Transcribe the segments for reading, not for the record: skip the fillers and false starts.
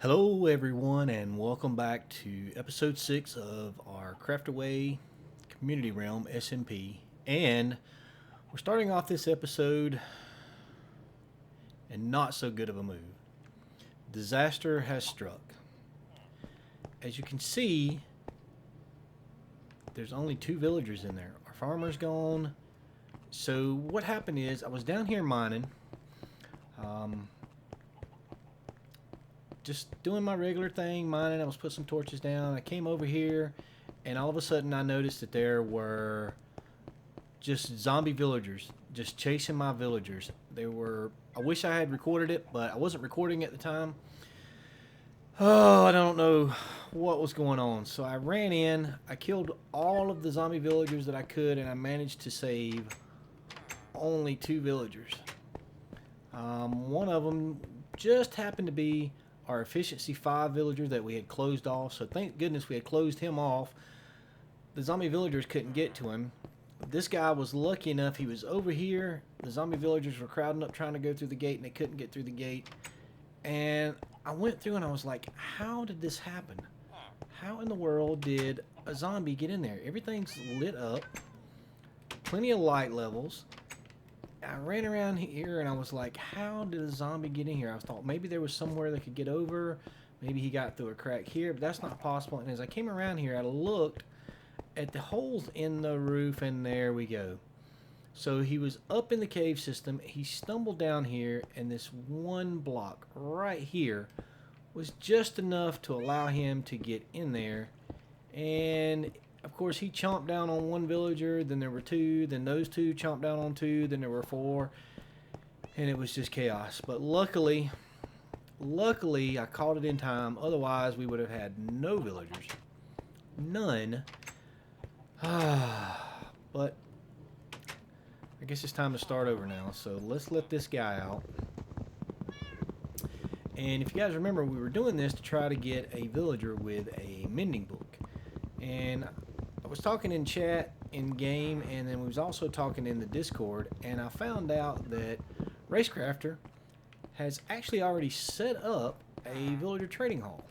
Hello, everyone, and welcome back to episode 6 of our Craftaway Community Realm SMP. And we're starting off this episode in not so good of a mood. Disaster has struck. As you can see, there's only 2 villagers in there. Our farmer's gone. So, what happened is, I was down here mining. Just doing my regular thing, mining. I was putting some torches down. I came over here, and all of a sudden I noticed that there were just zombie villagers just chasing my villagers. They were. I wish I had recorded it, but I wasn't recording at the time. Oh, I don't know what was going on. So I ran in. I killed all of the zombie villagers that I could, and I managed to save only 2 villagers. One of them just happened to be our efficiency 5 villager that we had closed off, so thank goodness we had closed him off. The zombie villagers couldn't get to him. This guy was lucky enough, he was over here. The zombie villagers were crowding up trying to go through the gate, and they couldn't get through the gate. And I went through and I was like, how did this happen? How in the world did a zombie get in there? Everything's lit up, plenty of light levels. I ran around here and I was like, how did a zombie get in here? I thought maybe there was somewhere they could get over. Maybe he got through a crack here, but that's not possible. And as I came around here, I looked at the holes in the roof, and there we go. So he was up in the cave system. He stumbled down here, and this one block right here was just enough to allow him to get in there. And of course, he chomped down on one villager, then there were 2, then those 2 chomped down on 2, then there were 4, and it was just chaos. But luckily, I caught it in time. Otherwise, we would have had no villagers. None. But I guess it's time to start over now. So let's let this guy out. And if you guys remember, we were doing this to try to get a villager with a mending book. And I was talking in chat in game, and then we was also talking in the Discord, and I found out that Racecrafter has actually already set up a villager trading hall.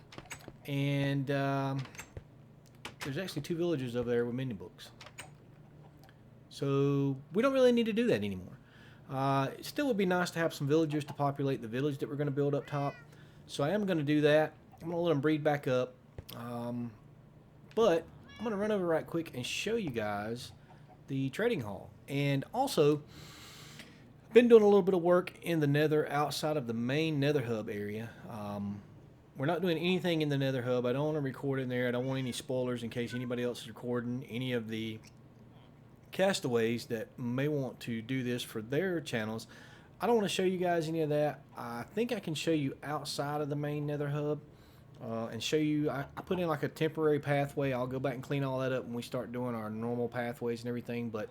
And there's actually 2 villagers over there with mending books. So we don't really need to do that anymore. It still would be nice to have some villagers to populate the village that we're going to build up top. So I am going to do that. I'm going to let them breed back up. But I'm going to run over right quick and show you guys the trading hall. And also, I've been doing a little bit of work in the nether outside of the main nether hub area. We're not doing anything in the nether hub. I don't want to record in there. I don't want any spoilers in case anybody else is recording any of the Castaways that may want to do this for their channels. I don't want to show you guys any of that. I think I can show you outside of the main nether hub. And show you, I put in like a temporary pathway. I'll go back and clean all that up when we start doing our normal pathways and everything. But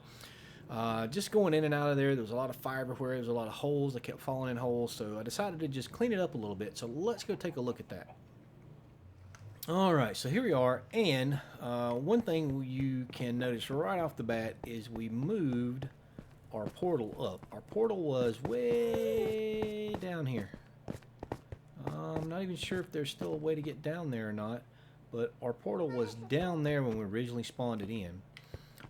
just going in and out of there was a lot of fire everywhere. There was a lot of holes. I kept falling in holes. So I decided to just clean it up a little bit. So let's go take a look at that. Alright, so here we are. And one thing you can notice right off the bat is we moved our portal up. Our portal was way down here. I'm not even sure if there's still a way to get down there or not, but our portal was down there when we originally spawned it in.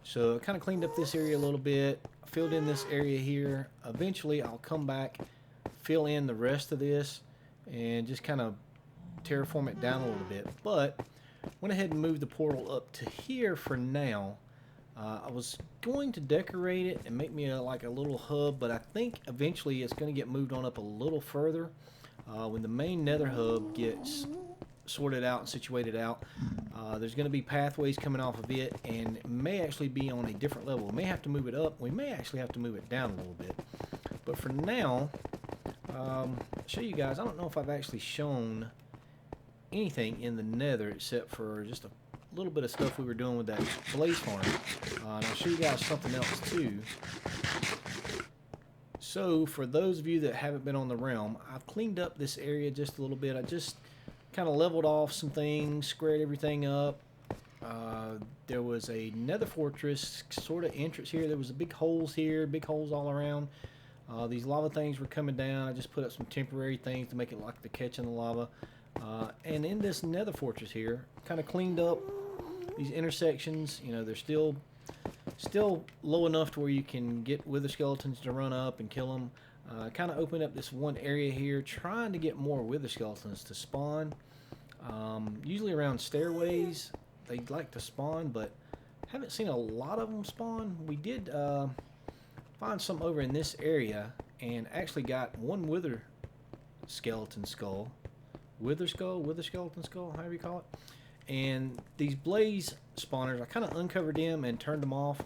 So I kind of cleaned up this area a little bit, filled in this area here. Eventually I'll come back, fill in the rest of this, and just kind of terraform it down a little bit. But went ahead and moved the portal up to here for now. I was going to decorate it and make me like a little hub, but I think eventually it's going to get moved on up a little further. When the main nether hub gets sorted out and situated out, there's going to be pathways coming off of it, and it may actually be on a different level. We may have to move it up. We may actually have to move it down a little bit. But for now, I'll show you guys. I don't know if I've actually shown anything in the nether except for just a little bit of stuff we were doing with that blaze farm. And I'll show you guys something else too. So, for those of you that haven't been on the realm, I've cleaned up this area just a little bit. I just kind of leveled off some things, squared everything up. There was a nether fortress sort of entrance here. There was big holes here, big holes all around. These lava things were coming down. I just put up some temporary things to make it like the catching the lava. And in this nether fortress here, kind of cleaned up these intersections. You know, they're still low enough to where you can get wither skeletons to run up and kill them. Kind of opened up this one area here, trying to get more wither skeletons to spawn. Usually around stairways, they like to spawn, but haven't seen a lot of them spawn. We did find some over in this area, and actually got one wither skeleton skull. Wither skeleton skull, however you call it. And these blaze spawners, I kind of uncovered them and turned them off.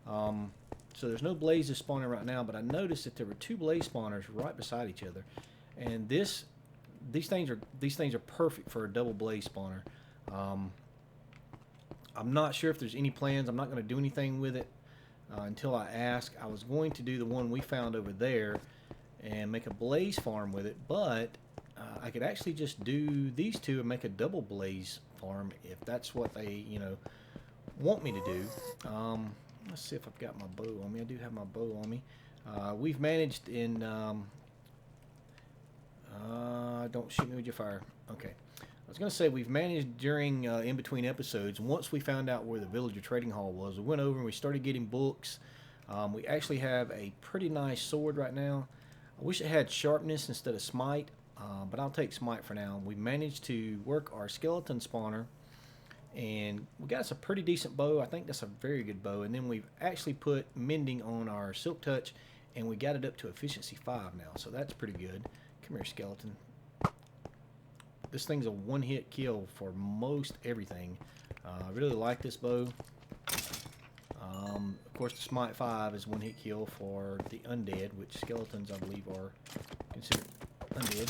So there's no blazes spawning right now, but I noticed that there were two blaze spawners right beside each other. And these things are perfect for a double blaze spawner. I'm not sure if there's any plans. I'm not going to do anything with it until I ask. I was going to do the one we found over there and make a blaze farm with it, but I could actually just do these two and make a double blaze farm if that's what they, you know, want me to do. Let's see if I've got my bow on me. I do have my bow on me. We've managed in don't shoot me with your fire. Okay. I was going to say we've managed during in between episodes, once we found out where the villager trading hall was, we went over and we started getting books. We actually have a pretty nice sword right now. I wish it had sharpness instead of smite, but I'll take smite for now. We managed to work our skeleton spawner, and we got us a pretty decent bow. I think that's a very good bow. And then we've actually put mending on our silk touch, and we got it up to efficiency 5 now, so that's pretty good. Come here, skeleton. This thing's a one-hit kill for most everything. I really like this bow. Of course, the Smite 5 is one-hit kill for the undead, which skeletons, I believe, are considered undead.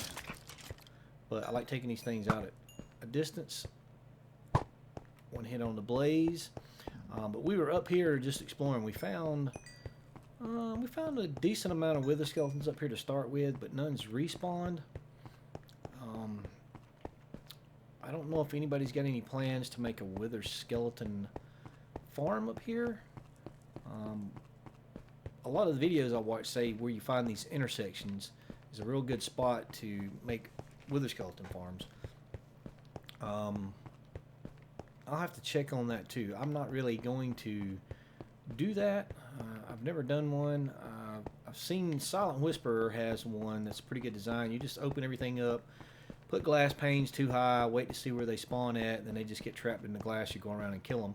But I like taking these things out at a distance. One hit on the blaze. But we were up here just exploring. We found a decent amount of wither skeletons up here to start with, but none's respawned. I don't know if anybody's got any plans to make a wither skeleton farm up here. A lot of the videos I watch say where you find these intersections is a real good spot to make wither skeleton farms. I'll have to check on that too. I'm not really going to do that. I've never done one. I've seen Silent Whisperer has one that's a pretty good design. You just open everything up, put glass panes too high, wait to see where they spawn at, then they just get trapped in the glass. You go around and kill them.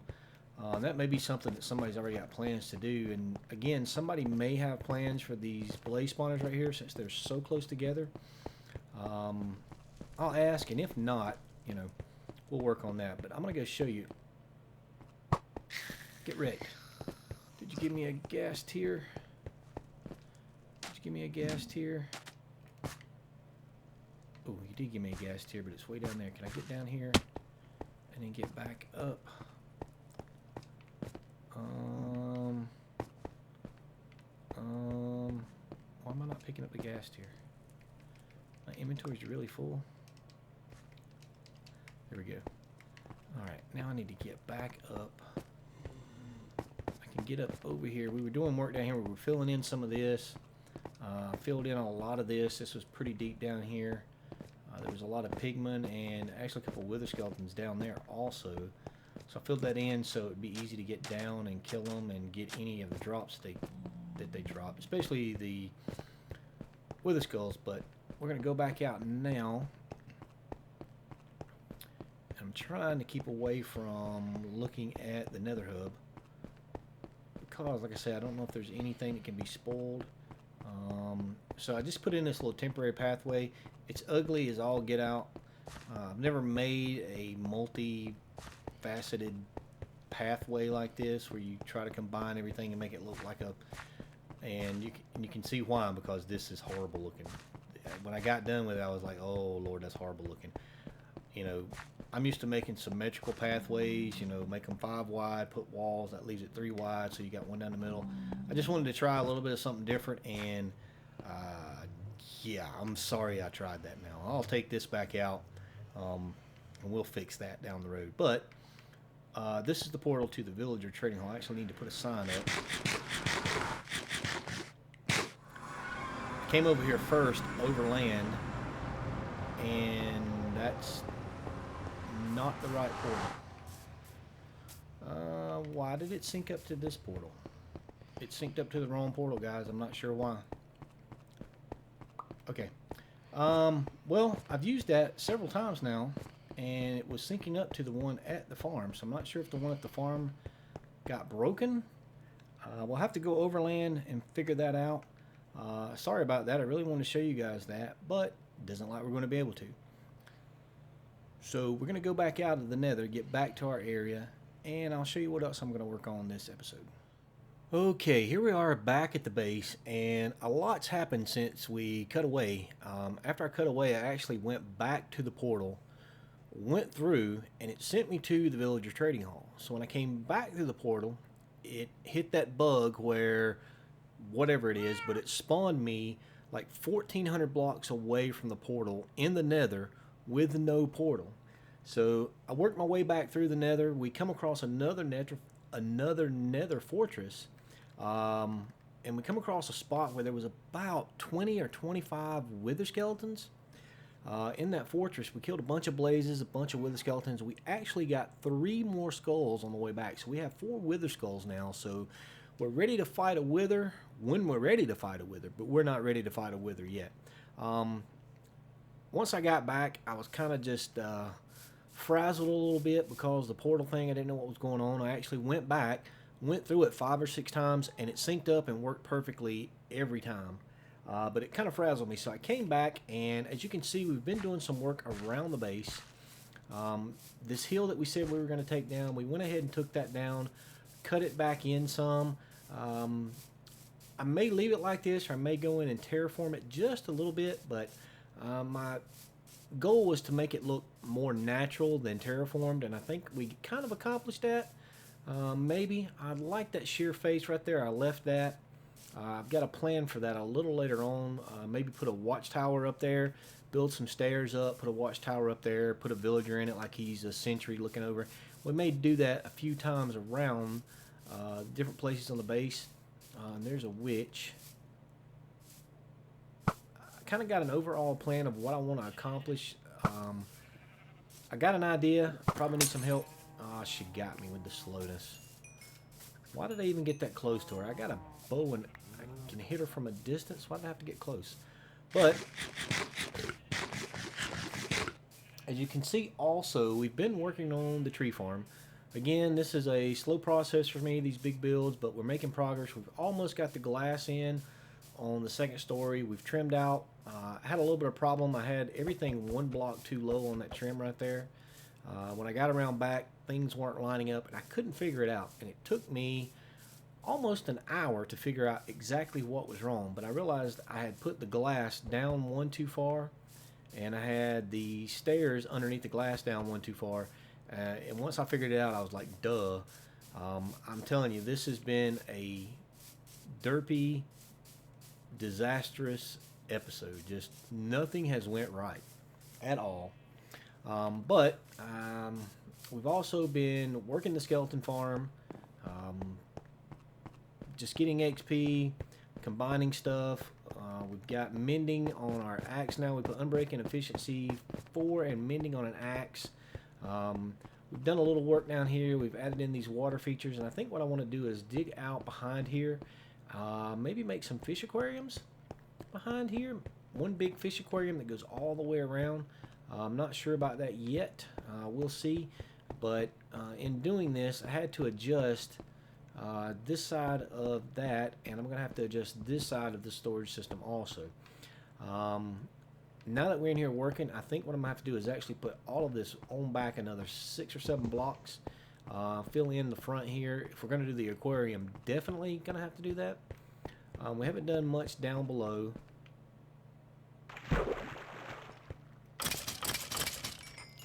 That may be something that somebody's already got plans to do. And again, somebody may have plans for these blaze spawners right here since they're so close together. I'll ask, and if not, you know, we'll work on that. But I'm going to go show you. Get wrecked. Did you give me a gas tier? Did you give me a gas tier? Oh, you did give me a gas tier, but it's way down there. Can I get down here and then get back up? Why am I not picking up the gas tier? My inventory's really full. There we go. Alright, now I need to get back up. I can get up over here. We were doing work down here. We were filling in some of this. Filled in a lot of this. This was pretty deep down here. There was a lot of pigmen and actually a couple of wither skeletons down there also. So I filled that in so it would be easy to get down and kill them and get any of the drops that they drop, especially the wither skulls. But we're going to go back out now. I'm trying to keep away from looking at the nether hub because, like I said, I don't know if there's anything that can be spoiled. So I just put in this little temporary pathway. It's ugly as all get out. I've never made a multi-faceted pathway like this where you try to combine everything and make it look like a... And you can see why, because this is horrible looking. When I got done with it, I was like, oh Lord, that's horrible looking. You know, I'm used to making symmetrical pathways, you know, make them 5 wide, put walls, that leaves it 3 wide, so you got one down the middle. I just wanted to try a little bit of something different, and yeah, I'm sorry I tried that now. I'll take this back out, and we'll fix that down the road. But this is the portal to the villager trading hall. I actually need to put a sign up. Came over here first, over land, and That's not the right portal. Why did it sync up to this portal? It synced up to the wrong portal, guys. I'm not sure why. Okay. Well, I've used that several times now, and it was syncing up to the one at the farm. So I'm not sure if the one at the farm got broken. We'll have to go overland and figure that out. Sorry about that. I really wanted to show you guys that, but it doesn't look like we're going to be able to. So we're going to go back out of the nether, get back to our area, and I'll show you what else I'm going to work on this episode. Okay, here we are back at the base, and a lot's happened since we cut away. After I cut away, I actually went back to the portal, went through, and it sent me to the villager trading hall. So when I came back through the portal, it hit that bug where, whatever it is, but it spawned me like 1,400 blocks away from the portal in the nether with no portal. So I worked my way back through the nether. We come across another nether fortress. And we come across a spot where there was about 20 or 25 wither skeletons in that fortress. We killed a bunch of blazes, a bunch of wither skeletons. We actually got 3 more skulls on the way back, so we have 4 wither skulls now. So we're ready to fight a wither when we're ready to fight a wither, but we're not ready to fight a wither yet. Once I got back, I was kind of just frazzled a little bit because the portal thing, I didn't know what was going on. I actually went back, went through it 5 or 6 times, and it synced up and worked perfectly every time. But it kind of frazzled me, so I came back, and as you can see, we've been doing some work around the base. This hill that we said we were going to take down, we went ahead and took that down, cut it back in some. I may leave it like this, or I may go in and terraform it just a little bit, but my goal was to make it look more natural than terraformed, and I think we kind of accomplished that. Maybe. I like that sheer face right there. I left that. I've got a plan for that a little later on. Maybe put a watchtower up there, build some stairs up, put a watchtower up there, put a villager in it like he's a sentry looking over. We may do that a few times around different places on the base. And there's a witch. I kind of got an overall plan of what I want to accomplish. I got an idea. Probably need some help. Oh, she got me with the slowness. Why did I even get that close to her? I got a bow and I can hit her from a distance. Why did I have to get close? But as you can see also, we've been working on the tree farm. Again, this is a slow process for me, these big builds, but we're making progress. We've almost got the glass in on the second story. We've trimmed out. I had a little bit of problem. I had everything 1 block too low on that trim right there. When I got around back, things weren't lining up, and I couldn't figure it out. And it took me almost an hour to figure out exactly what was wrong. But I realized I had put the glass down 1 too far, and I had the stairs underneath the glass down 1 too far. And once I figured it out, I was like, duh. I'm telling you, this has been a derpy, disastrous episode. Just nothing has went right at all. But we've also been working the skeleton farm, just getting XP, combining stuff. We've got mending on our axe now. We put unbreaking efficiency 4 and mending on an axe. We've done a little work down here. We've added in these water features, and I think what I want to do is dig out behind here, maybe make some fish aquariums behind here. One big fish aquarium that goes all the way around. I'm not sure about that yet. We'll see. But in doing this, I had to adjust this side of that, and I'm going to have to adjust this side of the storage system also. Now that we're in here working, I think what I'm going to have to do is actually put all of this on back another 6 or 7 blocks. Fill in the front here. If we're going to do the aquarium, definitely going to have to do that. We haven't done much down below.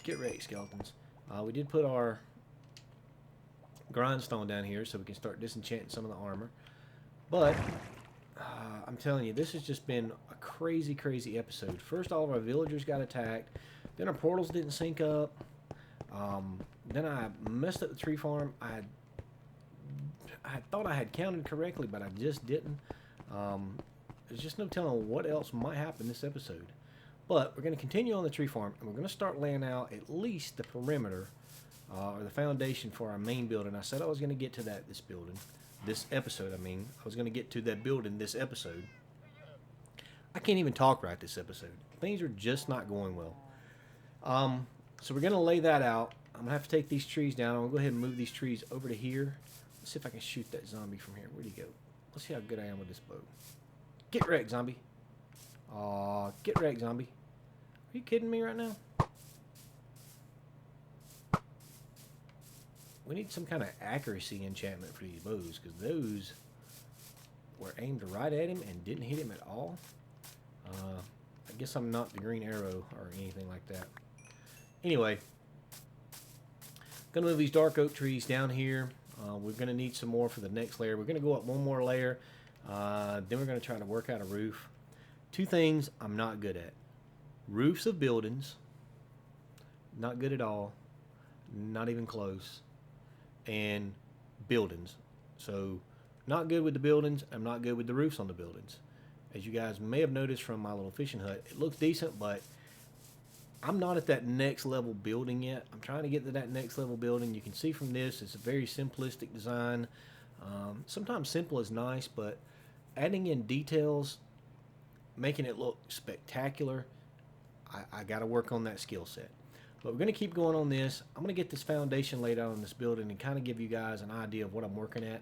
Get ready, skeletons. We did put our grindstone down here so we can start disenchanting some of the armor. But I'm telling you, this has just been a crazy, crazy episode. First, all of our villagers got attacked. Then our portals didn't sync up. Then I messed up the tree farm. I thought I had counted correctly, but I just didn't. There's just no telling what else might happen this episode. But we're going to continue on the tree farm, and we're going to start laying out at least the perimeter or the foundation for our main building. I said I was going to get to that this episode. I was going to get to that building this episode. I can't even talk right this episode. Things are just not going well. So we're going to lay that out. I'm going to have to take these trees down. I'm going to go ahead and move these trees over to here. Let's see if I can shoot that zombie from here. Where'd he go? Let's see how good I am with this bow. Get wrecked, zombie. Aw, get wrecked, zombie. Are you kidding me right now? We need some kind of accuracy enchantment for these bows, because those were aimed right at him and didn't hit him at all. I guess I'm not the green arrow or anything like that. Anyway, gonna move these dark oak trees down here. We're gonna need some more for the next layer. We're gonna go up one more layer. Then we're gonna try to work out a roof. Two things I'm not good at. Roofs of buildings. Not good at all. Not even close. And buildings. So, not good with the buildings. I'm not good with the roofs on the buildings. As you guys may have noticed from my little fishing hut, it looks decent, but I'm not at that next level building yet. I'm trying to get to that next level building. You can see from this, it's a very simplistic design. Sometimes simple is nice, but adding in details, making it look spectacular, I got to work on that skill set. But we're going to keep going on this. I'm going to get this foundation laid out on this building and kind of give you guys an idea of what I'm working at.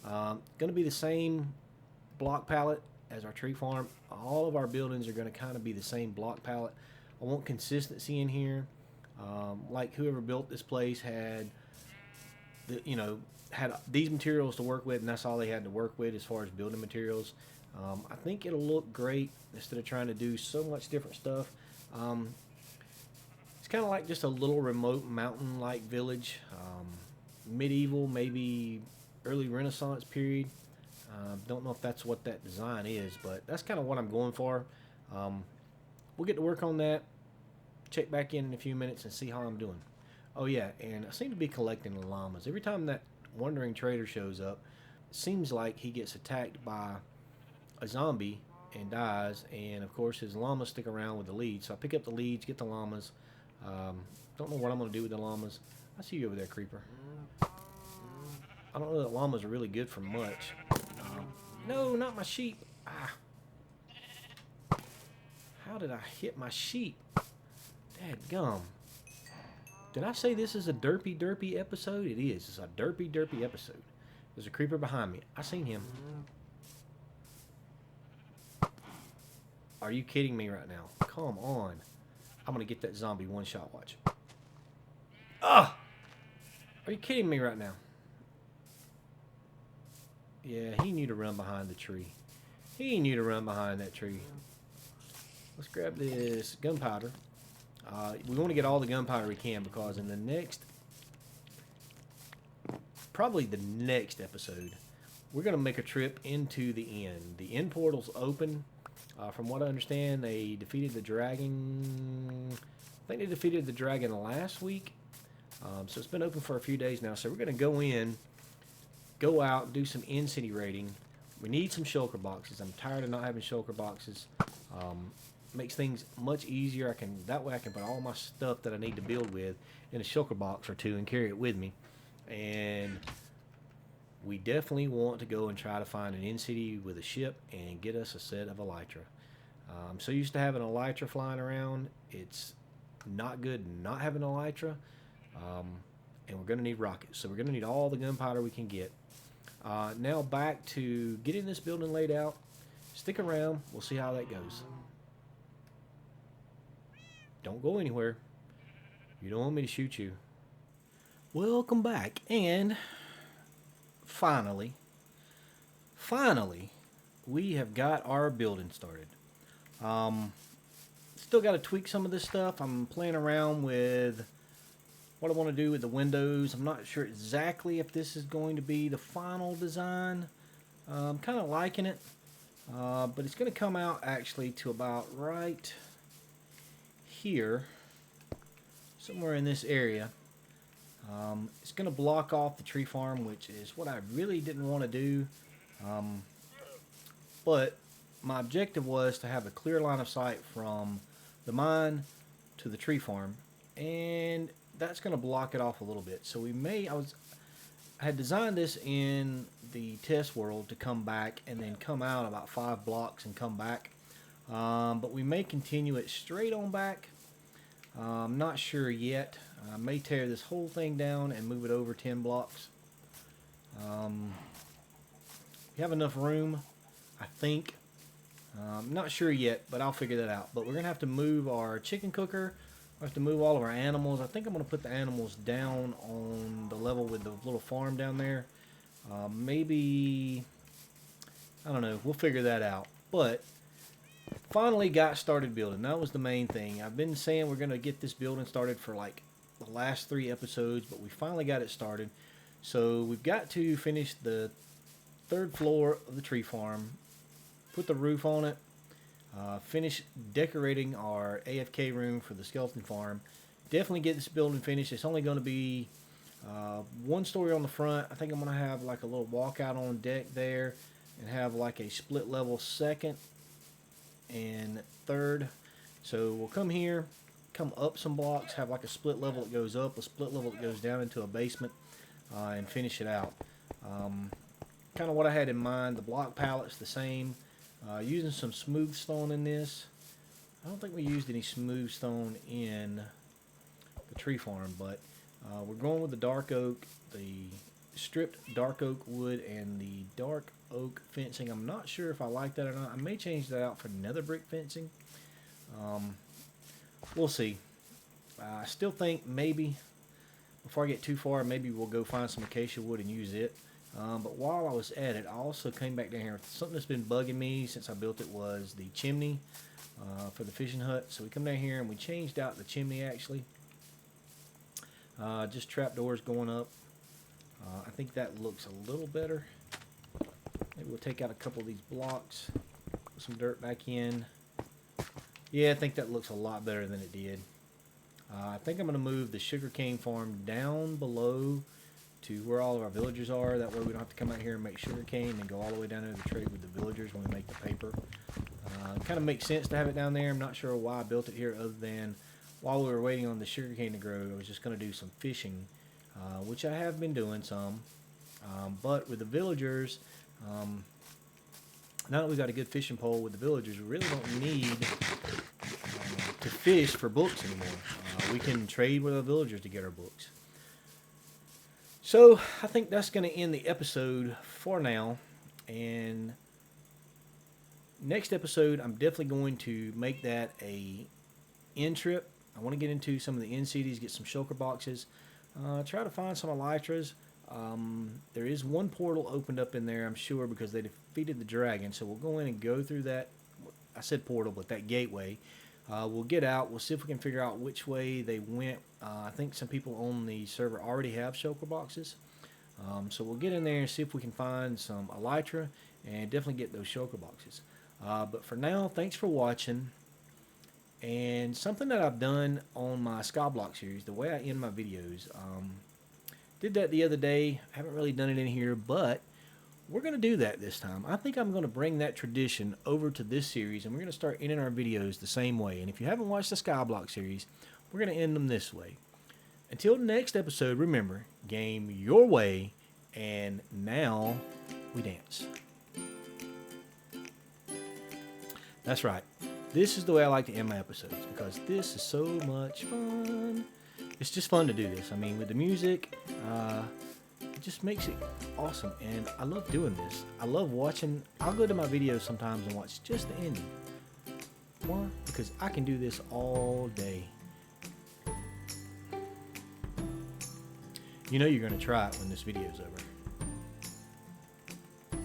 Going to be the same block palette as our tree farm. All of our buildings are going to kind of be the same block palette. I want consistency in here. Like whoever built this place had, had these materials to work with, and that's all they had to work with as far as building materials. I think it'll look great instead of trying to do so much different stuff. It's kind of like just a little remote mountain-like village, medieval, maybe early Renaissance period. Don't know if that's what that design is, but that's kind of what I'm going for. We'll get to work on that. Check back in a few minutes and see how I'm doing. Oh yeah, and I seem to be collecting the llamas. Every time that wandering trader shows up, it seems like he gets attacked by a zombie and dies, and of course his llamas stick around with the leads. So I pick up the leads, get the llamas. Don't know what I'm going to do with the llamas. I see you over there, creeper. I don't know that llamas are really good for much. No, not my sheep. Ah. How did I hit my sheep? Dadgum. Did I say this is a derpy episode? It is. It's a derpy episode. There's a creeper behind me. I seen him. Are you kidding me right now? Come on. I'm going to get that zombie one shot. Watch. Ah! Are you kidding me right now? Yeah, he knew to run behind the tree. He knew to run behind that tree. Let's grab this gunpowder. We want to get all the gunpowder we can, because in the next, probably the next episode, we're going to make a trip into the end. The end portal's open. From what I understand, they defeated the dragon. I think they defeated the dragon last week. So it's been open for a few days now. So we're going to go in, go out, do some in-city raiding. We need some shulker boxes. I'm tired of not having shulker boxes. Makes things much easier. That way I can put all my stuff that I need to build with in a shulker box or two and carry it with me. And we definitely want to go and try to find an in-city with a ship and get us a set of elytra. I'm so used to having elytra flying around. It's not good not having elytra. And we're going to need rockets. So we're going to need all the gunpowder we can get. Now back to getting this building laid out. Stick around. We'll see how that goes. Don't go anywhere. You don't want me to shoot you. Welcome back. And finally, we have got our building started. Still got to tweak some of this stuff. I'm playing around with what I want to do with the windows. I'm not sure exactly if this is going to be the final design. I'm kind of liking it, but it's going to come out actually to about right here, somewhere in this area. It's going to block off the tree farm, which is what I really didn't want to do. But my objective was to have a clear line of sight from the mine to the tree farm, and that's going to block it off a little bit. So I had designed this in the test world to come back and then come out about 5 blocks and come back. But we may continue it straight on back. I'm not sure yet. I may tear this whole thing down and move it over 10 blocks. You have enough room, I think. I'm not sure yet, but I'll figure that out. But we're going to have to move our chicken cooker. We have to move all of our animals. I think I'm going to put the animals down on the level with the little farm down there. Maybe, I don't know. We'll figure that out. But finally got started building. That was the main thing. I've been saying we're going to get this building started for like the last 3 episodes, but we finally got it started. So we've got to finish the 3rd floor of the tree farm, put the roof on it, finish decorating our AFK room for the skeleton farm. Definitely get this building finished. It's only going to be 1 story on the front. I think I'm going to have like a little walkout on deck there and have like a split level 2nd and 3rd. So we'll come here, come up some blocks, have like a split level that goes up, a split level that goes down into a basement, and finish it out. Kind of what I had in mind. The block palettes the same. Using some smooth stone in this. I don't think we used any smooth stone in the tree farm, but we're going with the dark oak, the stripped dark oak wood, and the dark oak fencing. I'm not sure if I like that or not. I may change that out for nether brick fencing. We'll see. I still think maybe before I get too far, maybe we'll go find some acacia wood and use it. But while I was at it, I also came back down here. Something that's been bugging me since I built it was the chimney for the fishing hut. So we come down here and we changed out the chimney actually. Just trapdoors going up. I think that looks a little better. Maybe we'll take out a couple of these blocks, put some dirt back in. Yeah, I think that looks a lot better than it did. I think I'm going to move the sugarcane farm down below to where all of our villagers are. That way we don't have to come out here and make sugarcane and go all the way down there to trade with the villagers when we make the paper. It kind of makes sense to have it down there. I'm not sure why I built it here other than while we were waiting on the sugarcane to grow, I was just going to do some fishing, which I have been doing some. But with the villagers, now that we've got a good fishing pole with the villagers, we really don't need to fish for books anymore. We can trade with our villagers to get our books. So I think that's going to end the episode for now. And next episode, I'm definitely going to make that a end trip. I want to get into some of the end cities, get some shulker boxes, try to find some elytras. There is one portal opened up in there, I'm sure, because they defeated the dragon. So we'll go in and go through that. I said portal, but that gateway. We'll get out. We'll see if we can figure out which way they went. I think some people on the server already have shulker boxes. So we'll get in there and see if we can find some elytra and definitely get those shulker boxes. But for now, thanks for watching. And something that I've done on my Skyblock series, the way I end my videos, did that the other day. I haven't really done it in here, but we're going to do that this time. I think I'm going to bring that tradition over to this series, and we're going to start ending our videos the same way. And if you haven't watched the Skyblock series, we're going to end them this way. Until next episode, remember, game your way, and now we dance. That's right. This is the way I like to end my episodes, because this is so much fun. It's just fun to do this. I mean, with the music, it just makes it awesome, and I love doing this. I love watching. I'll go to my videos sometimes and watch just the ending. Why? Because I can do this all day. You know you're going to try it when this video's over.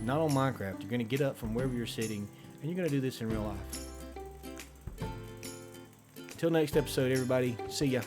Not on Minecraft. You're going to get up from wherever you're sitting, and you're going to do this in real life. Until next episode, everybody. See ya.